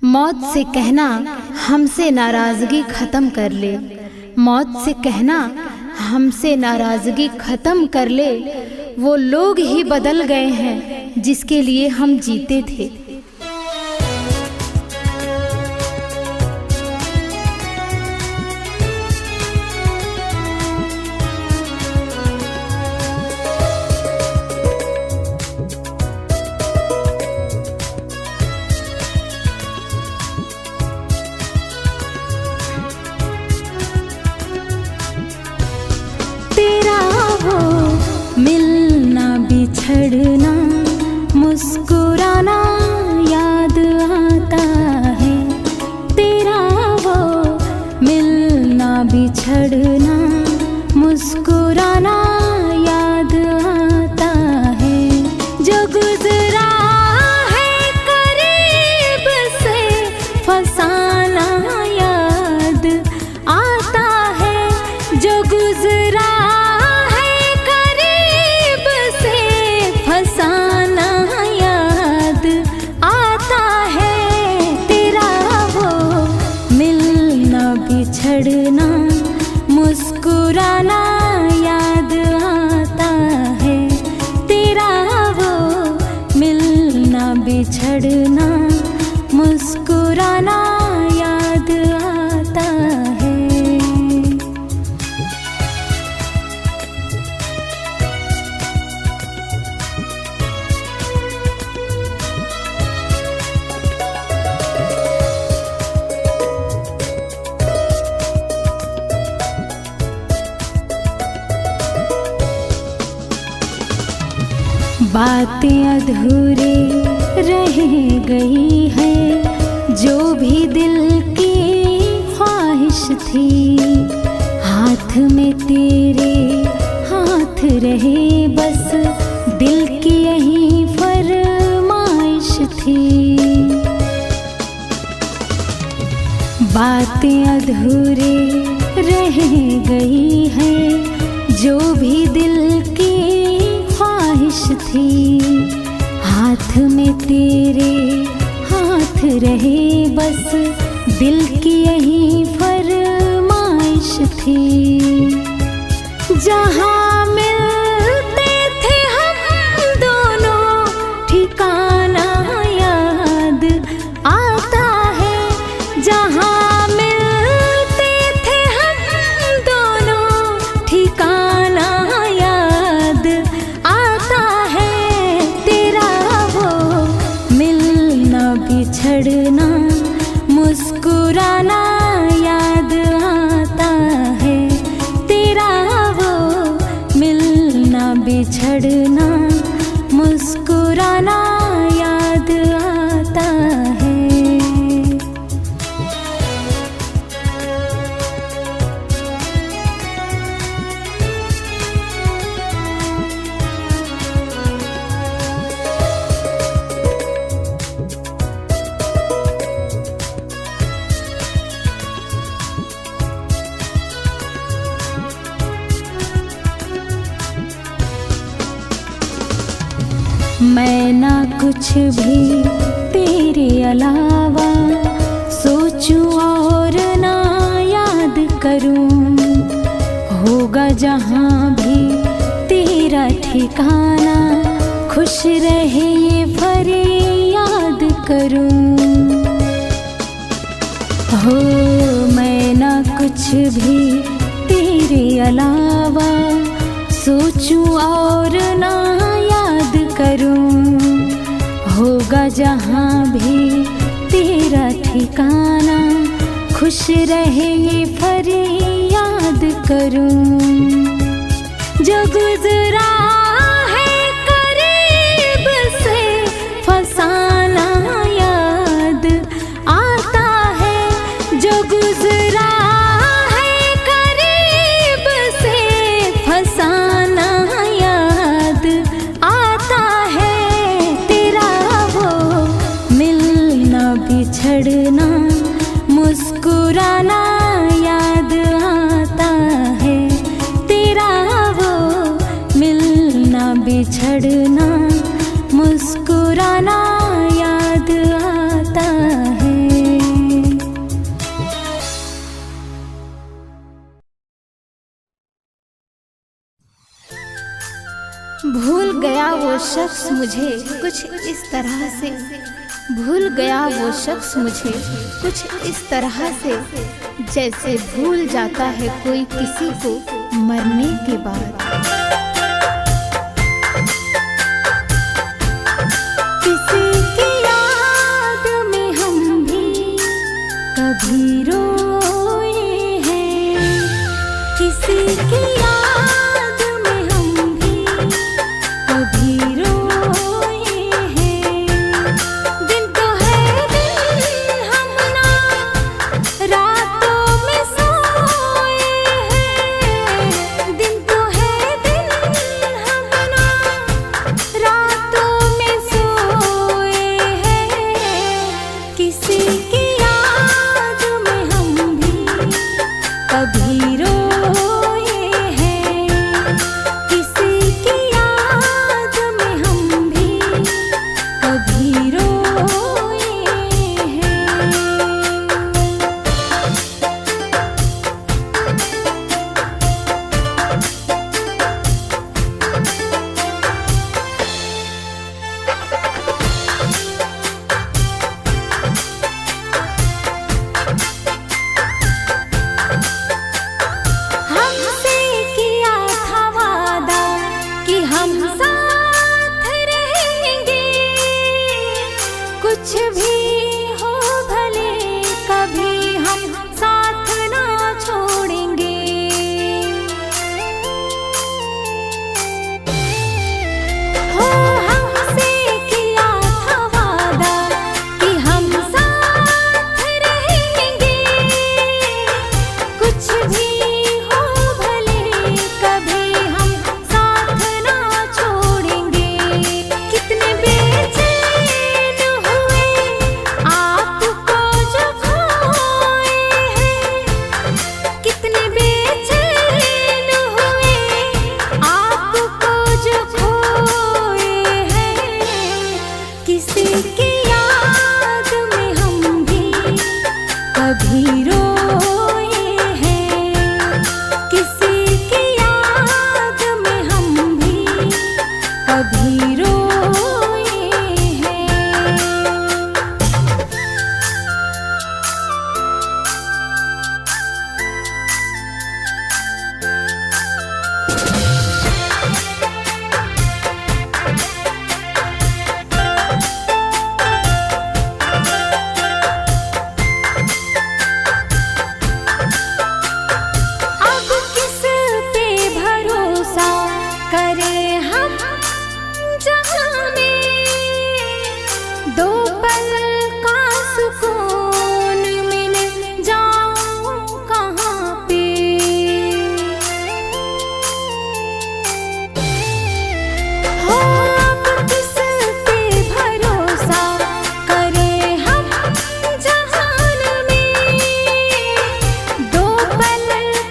मौत से कहना हमसे नाराज़गी ख़त्म कर ले, मौत से कहना हमसे नाराज़गी ख़त्म कर ले। वो लोग ही बदल गए हैं जिसके लिए हम जीते थे। मिलना बिछड़ना मुस्कुराना याद आता है, तेरा वो मिलना बिछड़ना मुस्कुराना याद आता है। जो गुजरा है करीब से फसाना याद आता है, जो गुजरा बिछड़ना मुस्कुराना याद आता है, तेरा वो मिलना बिछड़ना मुस्कुराना याद आता है। बातें अधूरे रह गई है, जो भी दिल की ख्वाहिश थी, हाथ में तेरे हाथ रहे बस दिल की यही फरमाइश थी। बातें अधूरे रह गई है, जो भी दिल की ख्वाहिश थी, हाथ में तेरे हाथ रहे बस दिल की यही फरमाइश थी। जहाँ मिलते थे हम दोनों ठिकाना याद आता है, जहाँ मिलते थे हम दोनों ठिकाना बिछड़ना मुस्कुराना याद आता है, तेरा वो मिलना बिछड़ना मुस्कुराना याद आता है। मैं ना कुछ भी तेरे अलावा सोचूं और ना याद करूं, होगा जहां भी तेरा ठिकाना, खुश रहे ये फरियाद करूं। हो मैं ना कुछ भी तेरे अलावा सोचूं और ना करूं, होगा जहां भी तेरा ठिकाना, खुश रहे ये फरियाद करूं। जो गुजरा है करीब से फसाना याद आता है, जो गुजरा है करीब से फसाना बिछड़ना मुस्कुराना याद आता है, तेरा वो मिलना बिछड़ना मुस्कुराना याद आता है। वो शख्स मुझे कुछ इस तरह से, भूल गया वो शख्स मुझे कुछ इस तरह से, जैसे भूल जाता है कोई किसी को मरने के बाद। किसी की याद में हम भी कभी रोए हैं, किसी की याद में हम भी कभी रोए हैं। दिन तो है दिन हम ना रातों में सोए हैं, दिन तो है दिन हम ना रातों में सोए हैं। किसी की याद में हम भी कभी रोए हैं, किसी की याद में हम भी कभी रोए हैं। हमसे किया था वादा कि हम साथ रहेंगे, कुछ भी हो भले कभी हम साथ ना छोड़ेंगे। हो हमसे किया था वादा कि हम साथ रहेंगे, कुछ भी हो भले कभी हम साथ ना छोड़ेंगे। कितने बेचैन हुए आपको जो खोए हैं, कितने बेचैन हुए आपको जो खोए हैं। किसी की याद में हम भी कभी रोए हैं, किसी की याद में हम भी कभी रोए हैं। अब किस पे भरोसा करें हम जहाँ में, दो पल का सुकून मिल जाऊं कहाँ पे। हो अब किस पे भरोसा करें हम जहान में, दो पल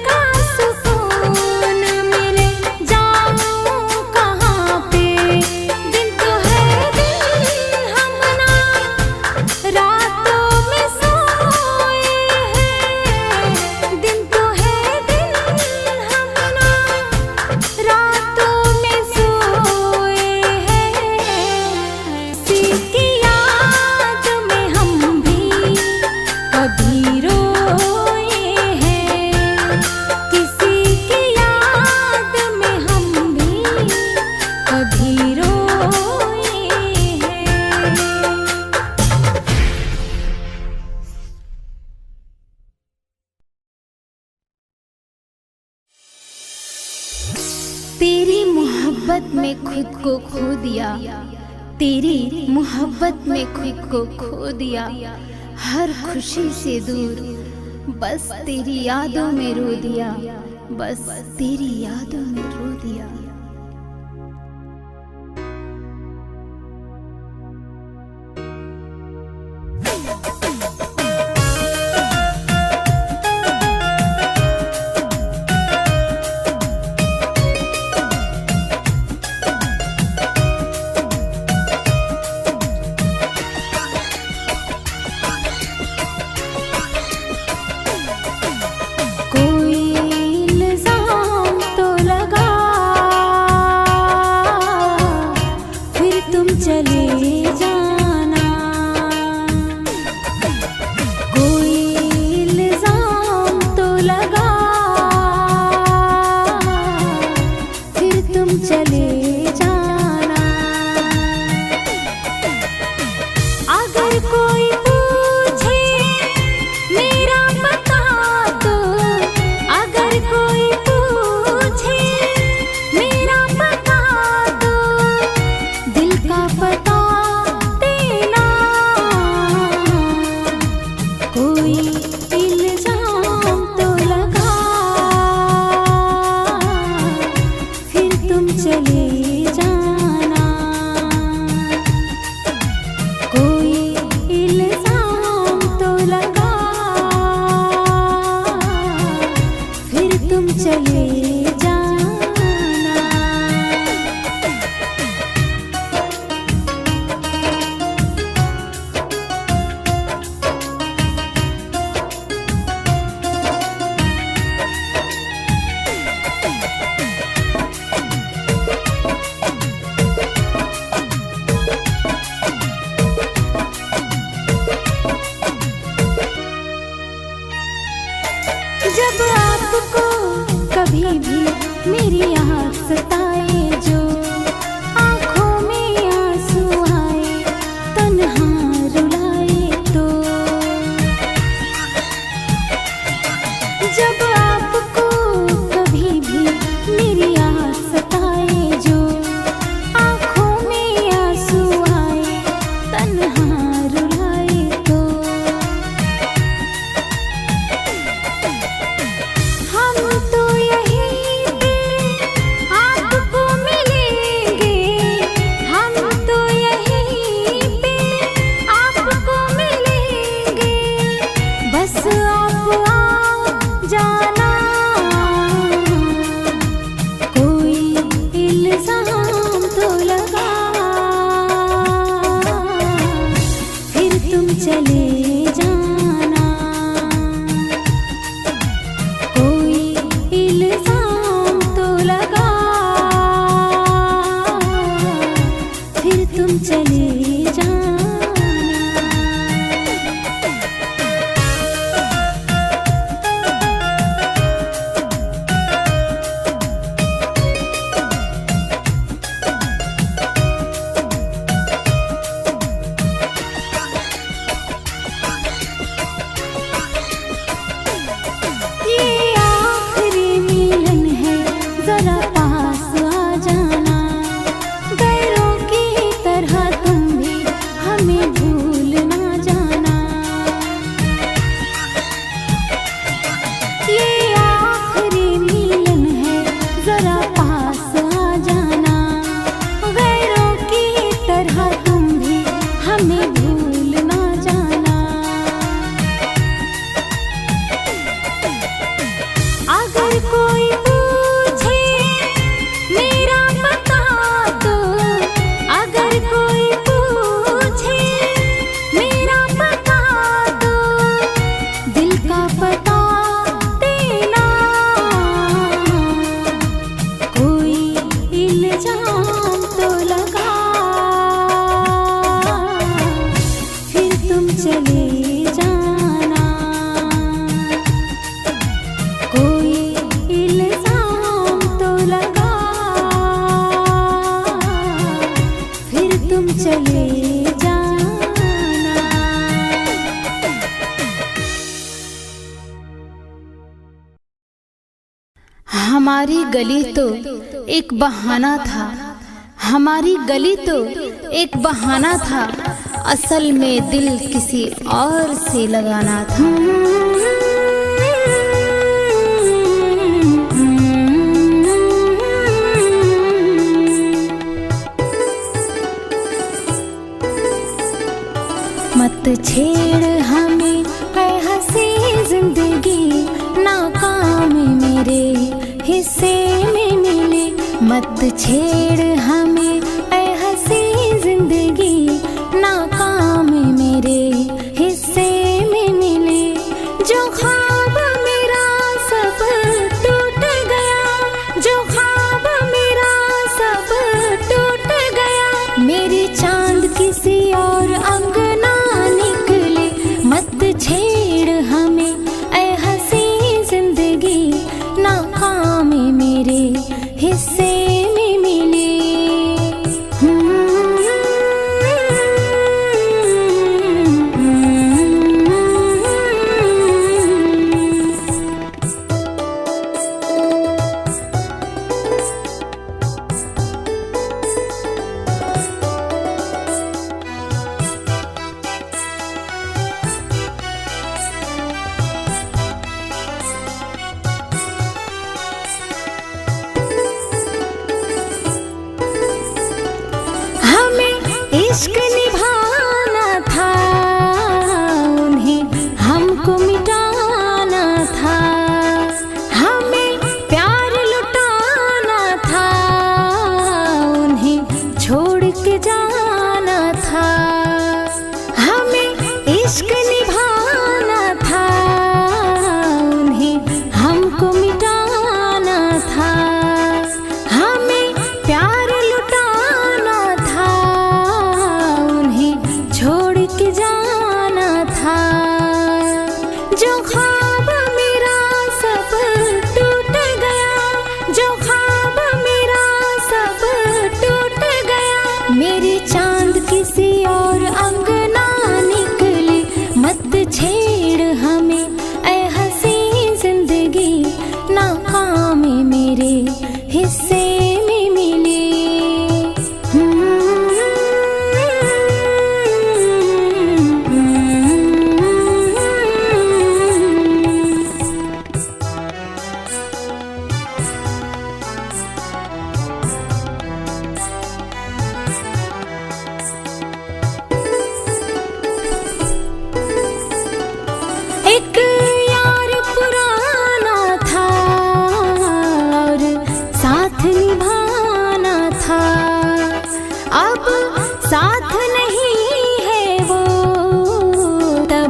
का सुकून मिल जाऊं कहाँ पे। दिन तो है दिन हम ना रातों में सोए हैं, दिन तो है दिन हम ना रातों में सोए हैं। किसी की याद में हम भी कभी रोए हैं, किसी की याद में हम भी कभी रोए हैं। तेरी मोहब्बत में खुद को खो दिया, तेरी मोहब्बत में खुद को खो दिया, हर खुशी से दूर बस तेरी यादों में रो दिया, बस तेरी यादों में रो दिया। कोई इल्ज़ाम तो लगा सताए जो, आँखों में आंसू आए तन्हा रुलाए तो। जब आपको कभी भी मेरी याद सताए जो, आँखों में आंसू आए तन्हा रुलाए तो। हम तो यहीं पे आपको मिलेंगे, हम तो यहीं पे आपको मिलेंगे, बस आप आ जाना। कोई इल्जाम तो लगा, फिर तुम चले जाना। कोई इल्जाम तो लगा, फिर तुम चले जाना। ये आखिरी मिलन है, जरा पास आ जाना। गैरों की तरह तुम भी हमें भूल ना जाना। ये आखिरी मिलन है, जरा पास आ जाना। गैरों की तरह तुम भी हमें भूल ना जाना। अगर कोई पूछे मेरा पता तो, अगर कोई पूछे मेरा पता तो, दिल का पता देना। कोई इल्जाम तो लगा, फिर तुम चले जाना। कोई इल्जाम तो लगा, फिर तुम चले जाना। हमारी गली तो एक बहाना था, हमारी गली तो एक बहाना था, असल में दिल किसी और से लगाना था। मत छेड़ हमें है हंसी जिंदगी, नाकाम मेरे हिस्से में मिले। मत छेड़ हमें है हंसी जिंदगी, नाकाम मेरे हिस्से में मिले। जो ख्वाब मेरा सब टूट गया, जो ख्वाब मेरा सब टूट गया। मेरी चांद किसी और अंगना निकले। मत छेड़ हमें ऐ हंसी जिंदगी, नाकाम मेरे हिस्से में मिले।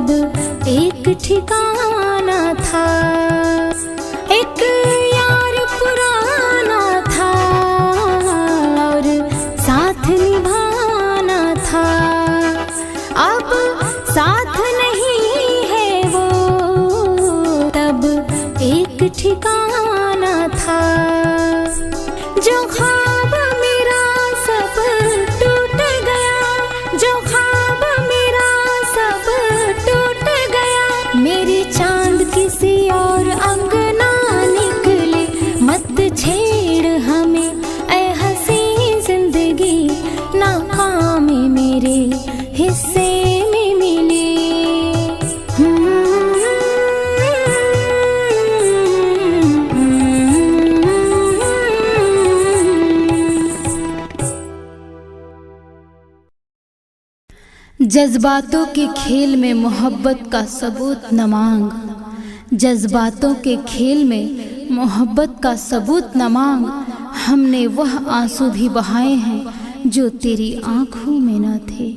अब एक ठिकाना था, एक यार पुराना था और साथ निभाना था। अब साथ नहीं है वो, तब एक ठिकाना था। जो ख्वाब मेरा सब टूट गया, जो ख्वाब मेरा सब टूट गया। मेरे चांद किसी और अंगना निकले, मत छेड़ हमें ऐ हसी जिंदगी, नाकामी मेरे हिस्से में मिली। जज्बातों के खेल में मोहब्बत का सबूत न मांग, जज्बातों के खेल में मोहब्बत का सबूत न मांग। हमने वह आंसू भी बहाए हैं जो तेरी आंखों में न थे।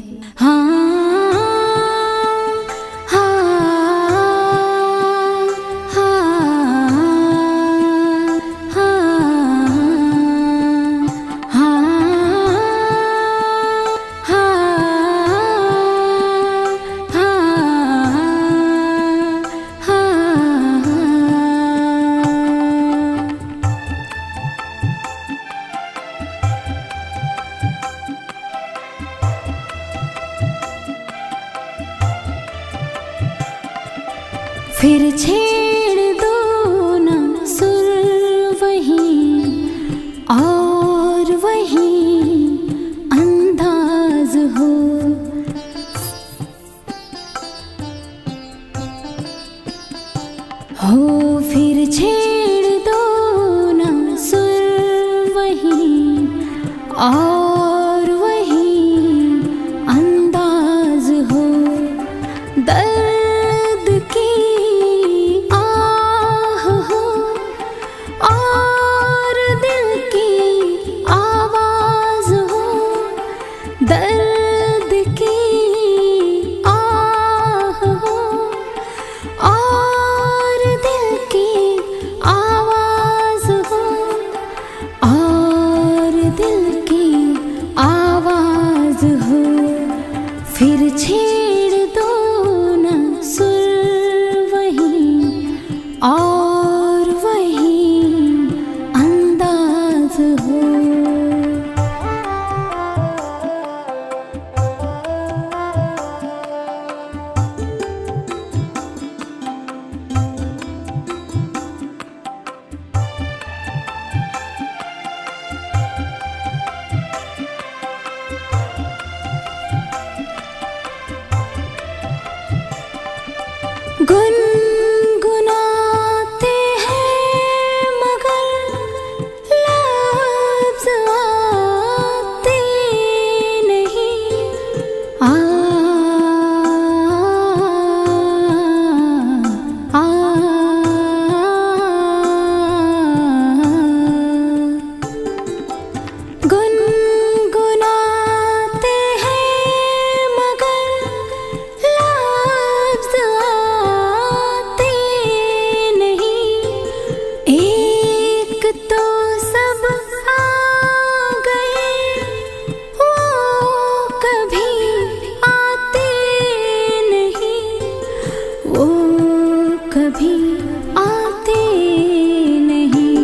फिर छेड़ दो ना सुर वहीं और वहीं अंदाज हो। फिर छेड़ दो ना सुर वहीं और वहीं अंदाज हो। दर्द की दर्द की आह हो और दिल की आवाज हो, और दिल की आवाज हो। फिर छेड़ दो ना सुर वहीं और वहीं अंदाज हो। गुनगुनाते हैं मगर लफ्ज़ आते नहीं। गुनगुनाते हैं मगर लफ्ज़ आते नहीं। एक तो सब आ गए, वो कभी आते नहीं, वो कभी आते नहीं।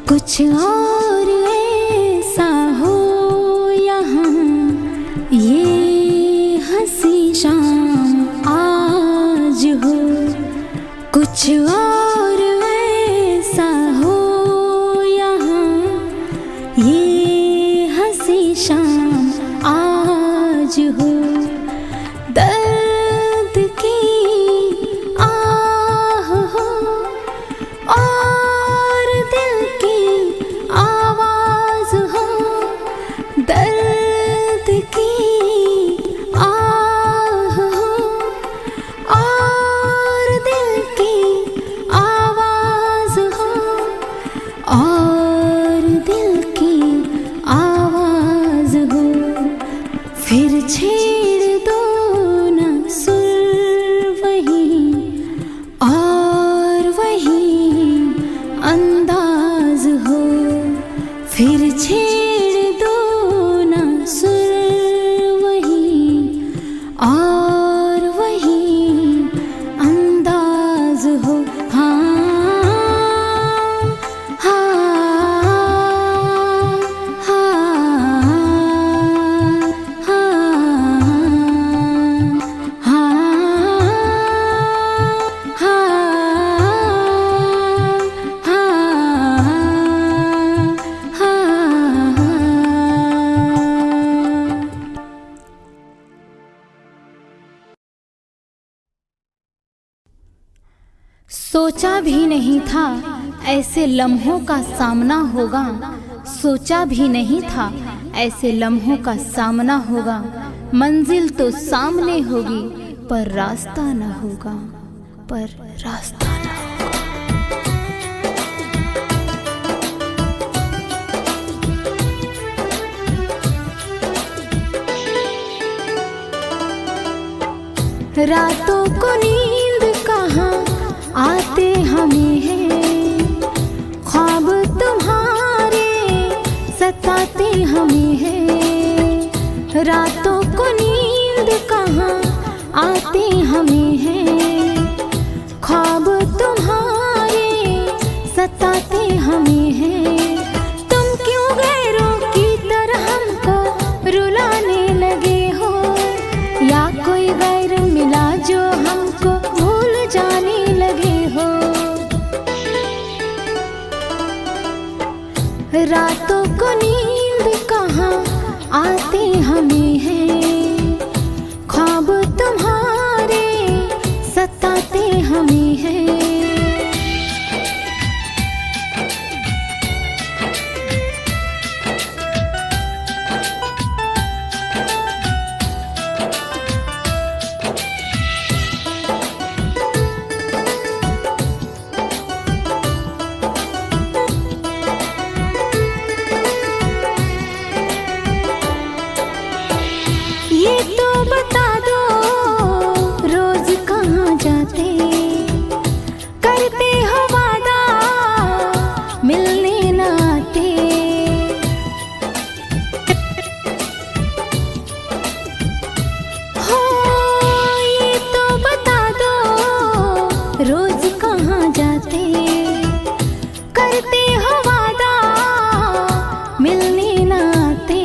कुछ और ऐसा हो यहाँ, ये हंसी शाम आज हो। कुछ और ऐसा हो यहाँ, ये हंसी शाम आज हो। दर्द की आह हो और दिल की आवाज हो। दर्द की आह हो और दिल की आवाज सोचा भी नहीं था ऐसे लम्हों का सामना होगा, सोचा भी नहीं था ऐसे लम्हों का सामना होगा। मंजिल तो सामने होगी पर रास्ता न होगा, पर रास्ता न होगा। रातों को नींद कहाँ आते हमें हैं, ख्वाब तुम्हारे सताते हमें हैं। रातों को नींद कहाँ आते हमें हैं, ख्वाब तुम्हारे सताते हमें हैं। तुम क्यों गैरों की तरह हमको रुलाने लगे हो, या कोई गैर मिला जो हमको भूल जाने लगे हो। रातों को नींद कहाँ आते हमें हैं, ख्वाब तुम्हारे सताते हमें हैं। ये तो बता दो रोज कहाँ जाते, करते हो वादा मिलने न आते। हो ये तो बता दो रोज कहाँ जाते, करते हो वादा मिलने न आते।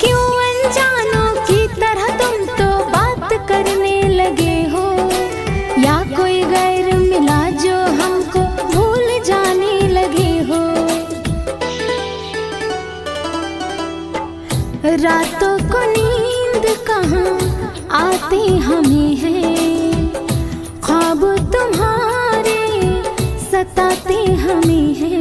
क्यों अनजानों की तरह तुम तो बात करने लगे हो, या कोई गैर मिला जो हमको भूल जाने लगे हो। रातों को नींद कहाँ आते हमें हैं, ख्वाब तुम्हारे सताते हमें हैं।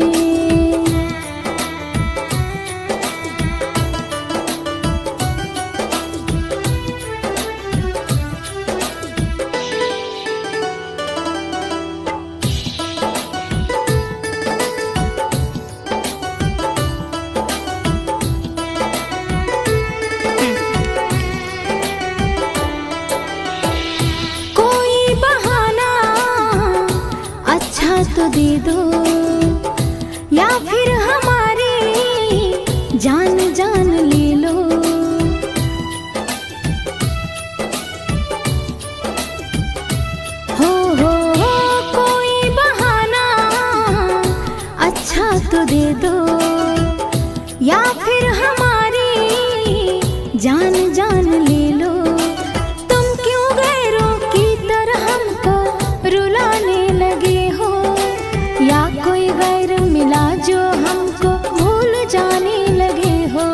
कोई बहाना अच्छा तो दे दो, या फिर हमारी जान जान ले लो। हो कोई बहाना अच्छा तो दे दो, या फिर हमारी जान जान ले लो। तुम क्यों गैरों की तरह हमको रुलाने लगे हो, या कोई गैर मिला जो हमको भूल जाने लगे हो।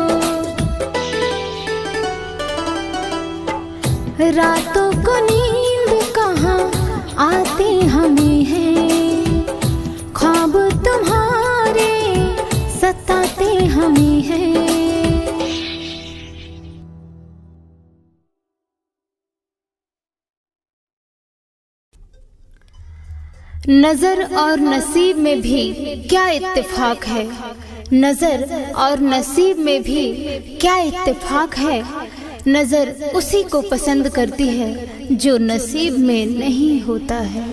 रातों को नींद कहाँ आते हमें हैं, ख्वाब तुम्हारे सताते हमें हैं। नजर और नसीब में भी क्या इत्तेफाक है, नजर और नसीब में भी क्या इत्तेफाक है। नजर उसी को पसंद करती है जो नसीब में नहीं होता है।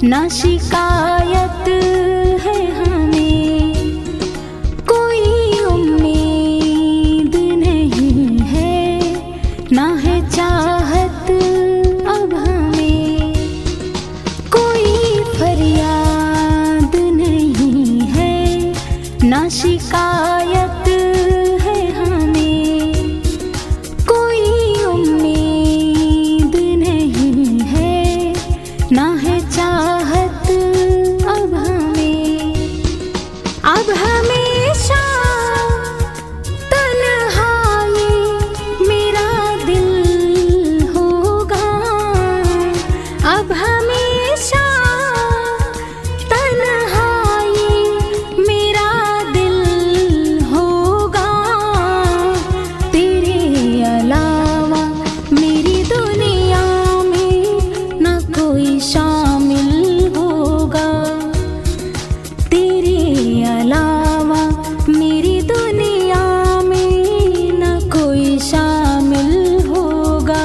ना शिकायत है हमें, कोई उम्मीद नहीं है, ना है चाहत अब हमें, कोई फरियाद नहीं है, ना शिकायत है हमें, कोई उम्मीद नहीं है, ना है चाहत अब हमें। अब हमेशा तन्हाई मेरा दिल होगा, अब हमेशा तन्हाई मेरा दिल होगा, तेरे अलावा मेरी दुनिया में न कोई शामिल होगा, तेरे अलावा मेरी दुनिया में न कोई शामिल होगा।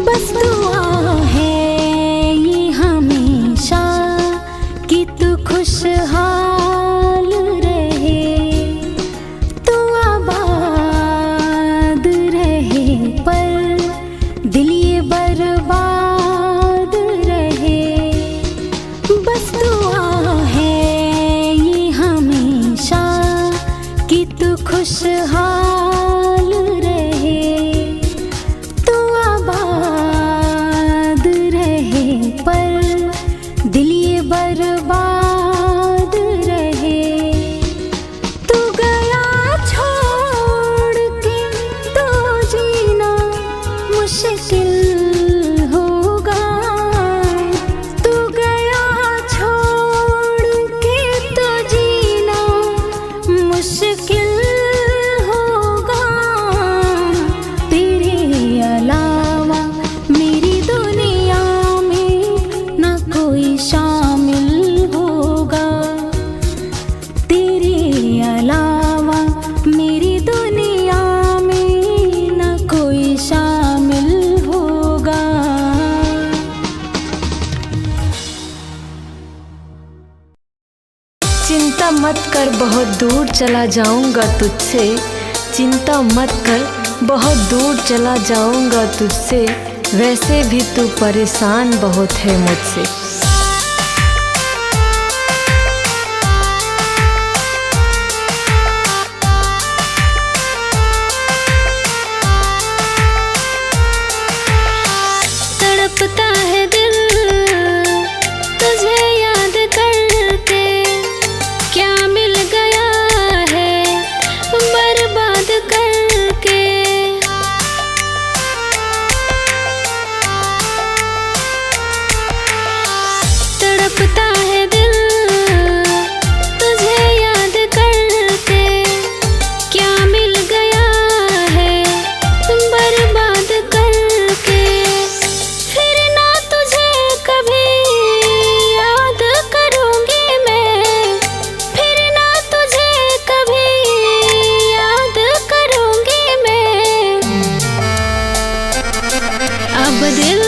बस दुआ है ये हमेशा कि तू खुशहाल रहे, तू आबाद रहे, पर दिल ये बर्बाद रहे। बस दुआ है ये हमेशा कि तू खुशहाल रहे, तू आबाद रहे, पर दिल ये बर्बाद रहे। तू गया छोड़ के तो जीना मुश्किल होगा, तू गया छोड़ के तो जीना मुश्किल होगा, तेरे अलावा मेरी दुनिया में न कोई शामिल होगा, तेरे अलावा मेरी दुनिया में न कोई शामिल होगा। चिंता मत कर बहुत दूर चला जाऊंगा तुझसे, चिंता मत कर बहुत दूर चला जाऊंगा तुझसे, वैसे भी तू परेशान बहुत है मुझसे। तड़पता है दिल तुझे याद करके, क्या मिल गया है बर्बाद करके। तड़पता है दिल तुझे याद करके, क्या मिल गया है बर्बाद करके। फिर ना तुझे कभी याद करूंगी मैं, फिर ना तुझे कभी याद करूंगी मैं। अब दिल